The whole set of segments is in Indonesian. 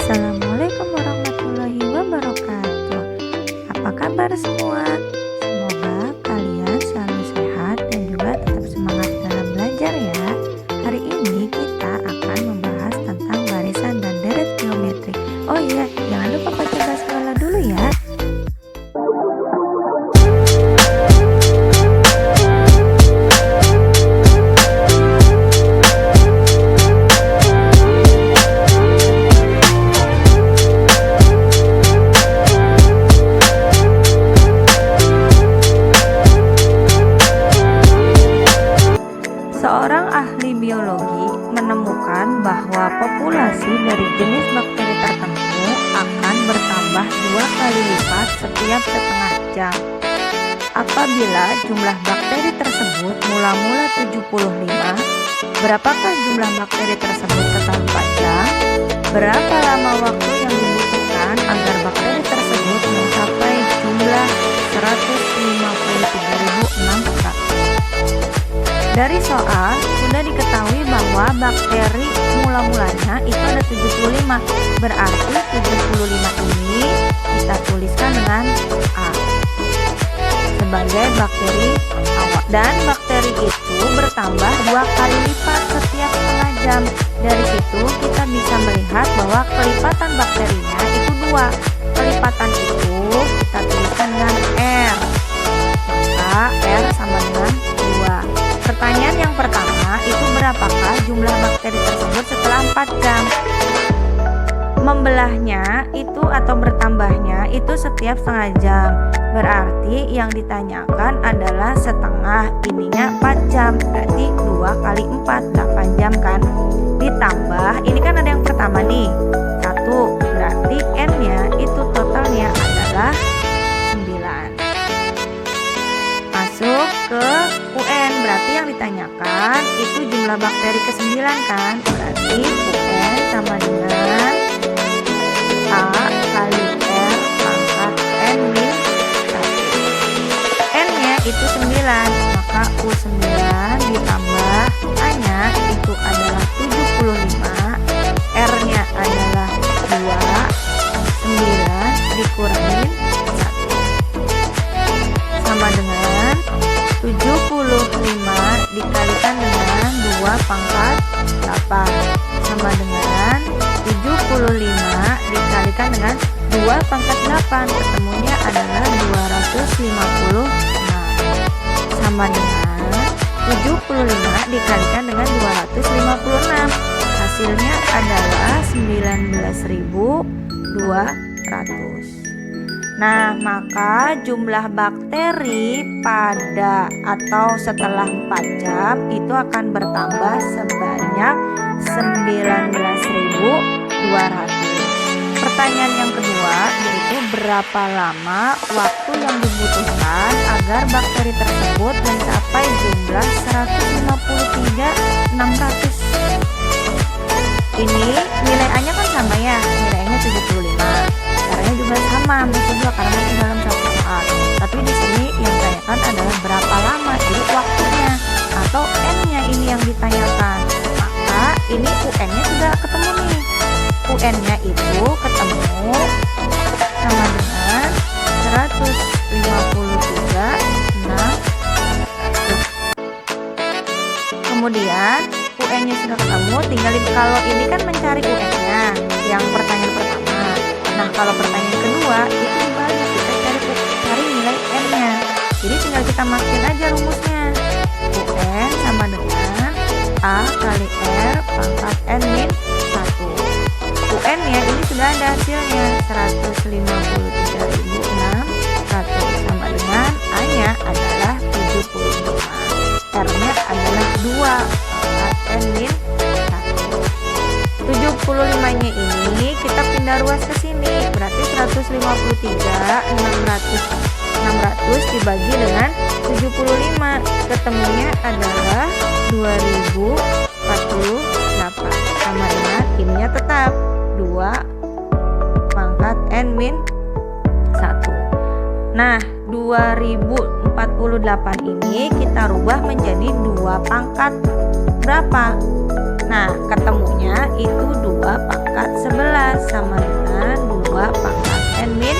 Assalamualaikum warahmatullahi wabarakatuh. Apa kabar semua? Semoga kalian selalu sehat dan juga tetap semangat dalam belajar ya. Hari ini kita akan membahas tentang barisan dan deret geometri. Oh iya, jangan lupa baca basmalah dulu ya. Seorang ahli biologi menemukan bahwa populasi dari jenis bakteri tertentu akan bertambah 2 kali lipat setiap setengah jam. Apabila jumlah bakteri tersebut mula-mula 75, berapakah jumlah bakteri tersebut setelah 4 jam? Berapa lama waktu yang dibutuhkan agar bakteri tersebut mencapai jumlah 153.600? Dari soal sudah diketahui bahwa bakteri mula-mulanya itu ada 75. Berarti 75 ini kita tuliskan dengan A sebagai bakteri awal. Dan bakteri itu bertambah 2 kali lipat setiap setengah jam. Dari situ kita bisa melihat bahwa kelipatan bakterinya itu 2. Kelipatan itu kita tuliskan dengan R. Maka R sama dengan 2. Pertanyaan yang pertama itu berapakah jumlah bakteri tersebut setelah 4 jam? Membelahnya itu atau bertambahnya itu setiap setengah jam. Berarti yang ditanyakan adalah setengah, ininya 4 jam. Berarti 2 kali 4, 8 jam kan? Ditambah, ini kan ada yang pertama nih 1, berarti N-nya itu totalnya adalah 9. Masuk ke UN, berarti yang ditanyakan itu jumlah bakteri ke-9 kan? Berarti UN sama dengan A kali R pangkat N min 1. N nya itu 9, maka U9 ditambah A nya itu adalah 75, R nya adalah 2, 9 dikurangin 1 sama dengan 75 dikalikan dengan 2 pangkat 8 sama dengan 75 dikalikan dengan 2 pangkat 8, ketemunya adalah 256 sama dengan 75 dikalikan dengan 256, hasilnya adalah 19.200. Nah, maka jumlah bakteri pada atau setelah 4 jam itu akan bertambah sebanyak 19.200. Pertanyaan yang kedua yaitu berapa lama waktu yang dibutuhkan agar bakteri tersebut mencapai jumlah 153.600. Ini nilai A-nya kan sama ya, nilai A-nya 75. Caranya juga sama, masih juga karena masih dalam satu soal. Tapi di sini yang ditanyakan adalah berapa lama, jadi waktunya atau N-nya ini yang ditanyakan. Maka ini UN-nya sudah ketemu nih. UN-nya itu ketemu sama dengan 153.600. Kemudian UN-nya sudah ketemu, tinggal kalau ini kan mencari UN-nya yang pertanyaan pertama. Nah, kalau pertanyaan kedua itu dibalik, kita cari nilai N-nya. Jadi tinggal kita masukin aja rumusnya. UN sama dengan A kali R pangkat N min 1. UN-nya ini sudah ada hasilnya 153.600 sama dengan A-nya adalah 75. R-nya adalah 2 pangkat N min 1. 75-nya ini kita pindah ruas ke sini, berarti 153.600 dibagi dengan 75, ketemunya adalah 2048 sama dengan ininya tetap 2 pangkat N min 1. Nah, 2048 ini kita rubah menjadi 2 pangkat berapa? Nah, ketemunya itu 2 pangkat 11. sama dengan 2 pangkat N min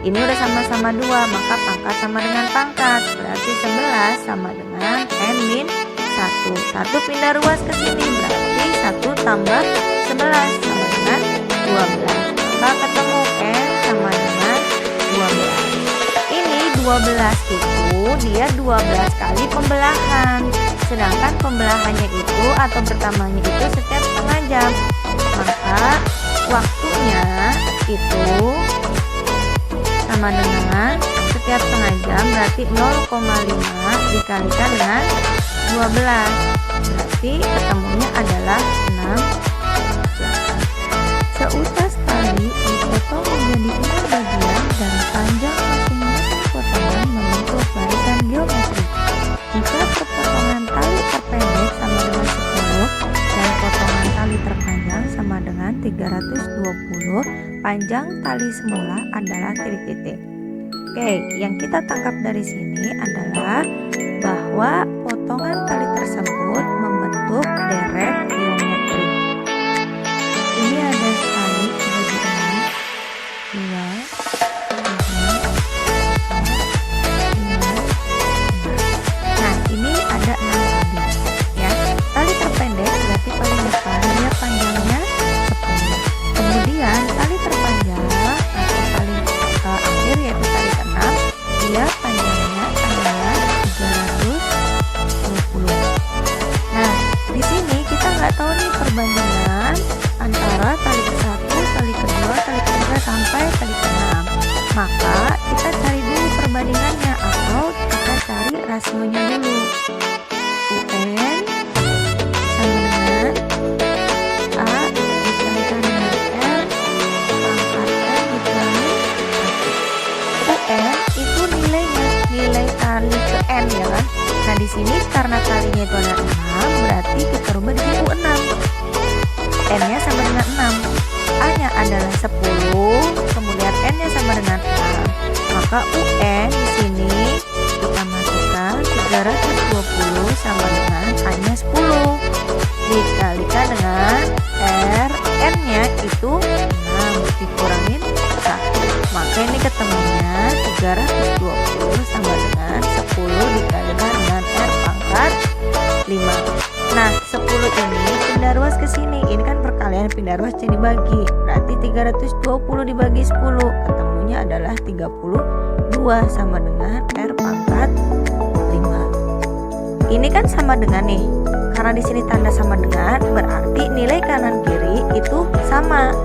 1. Ini udah sama-sama 2, maka pangkat sama dengan pangkat. Berarti 11 sama dengan N min 1. 1 pindah ruas ke sini, berarti 1 tambah 11 sama dengan 12. Maka ketemu N sama dengan 12. Ini 12 itu dia 12 kali pembelahan. Sedangkan pembelahannya itu atau bertambahnya itu setiap setengah jam. Maka waktunya itu sama dengan setiap setengah jam, berarti 0,5 dikalikan dengan 12. Berarti ketemunya adalah 6 jam. Seutas tali dipotong menjadi 6 bagian dan panjang masing-masing potongan membentuk barisan geometri. Jika perpotongan tali terpendek sama dengan 10 dan potongan tali terpanjang sama dengan 320, panjang tali semula adalah titik-titik. Oke, yang kita tangkap dari sini adalah bahwa potongan tali tersebut membentuk deret geometri. Ini ada tali bagi 6, 2, 3, 4, 5, 6. Nah, ini ada 6 tali ya. Tali terpendek berarti paling depan dia panjangnya 10. Kemudian tali terpanjang atau paling akhir yaitu tali ke-6, dia panjangnya adalah 320. Nah, di sini kita nggak tahu nih perbandingan antara tali ke-1, tali ke-2, tali ke-3 sampai tali ke-6. Maka kita cari dulu perbandingannya atau kita cari rasionya dulu. UN sama dengan A dikalikan dengan R pangkat N dikali 1. UN itu nilainya, nilai tali ke N ya kan. Nah di sini karena talinya itu ada 6, berarti kita rubah di sini U6. N-nya sama dengan 6, A-nya adalah 10, kemudian N-nya sama dengan 6. Maka UN di sini kita masukkan 320 sama dengan A-nya 10 dikalikan dengan R, N-nya itu 6 dikurangin 1. Maka ini ketemunya 320 sama dengan 10 dikalikan dengan R pangkat 5. Nah, 10 ini pindah ruas ke sini. Ini kan perkalian pindah ruas jadi bagi. Berarti 320 dibagi 10, ketemunya adalah 32 sama dengan R pangkat 5. Ini kan sama dengan nih. Karena di sini tanda sama dengan, berarti nilai kanan kiri itu sama.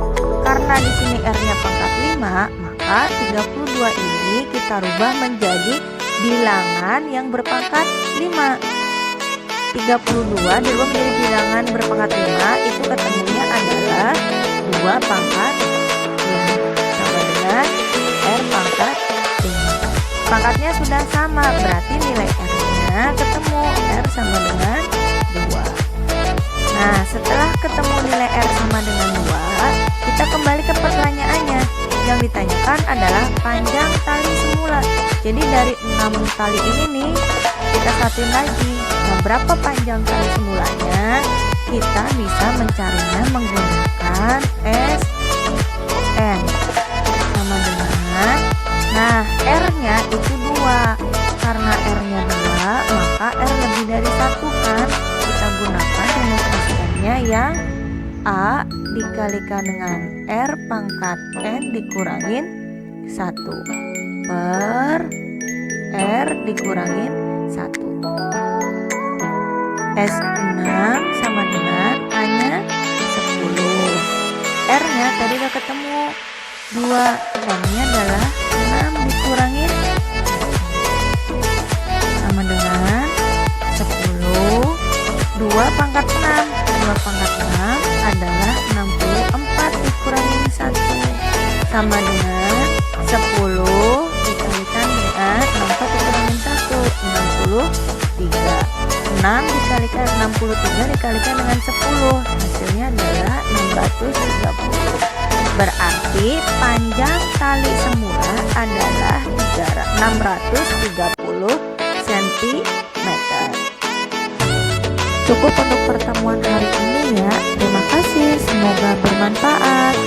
Karena di sini R-nya pangkat 5, maka 32 ini kita rubah menjadi bilangan yang berpangkat 5. 32 dirubah menjadi bilangan berpangkat 5, itu ketemunya adalah 2 pangkat 5 sama dengan R pangkat 5. Pangkatnya sudah sama, berarti nilai R-nya ketemu, R sama dengan 2. Nah, setelah ketemu nilai R sama dengan 2, kita kembali ke pertanyaannya. Yang ditanyakan adalah panjang tali semula. Jadi dari 6 tali ini nih, kita satuin lagi. Nah, berapa panjang tali semulanya? Kita bisa mencarinya menggunakan SN sama dengan, nah R-nya itu 2. Karena R-nya 2, maka R lebih dari 1 kan? Kita gunakan rumus SN-nya yang A dikalikan dengan R pangkat N dikurangin 1 per R dikurangin 1. S6 sama dengan A-nya 10. R-nya tadi udah ketemu 2, N-nya adalah 6 dikurangin sama dengan 10. 2 pangkat 6, 2 pangkat 6 adalah 64 dikurangin 1 sama dengan 10 dikalikan dengan 64 dikurangin 1, 63. 6 dikalikan 63 dikalikan dengan 10, hasilnya adalah 630. Berarti panjang tali semula adalah 630 cm. Cukup untuk pertemuan hari ini ya. Terima kasih, semoga bermanfaat.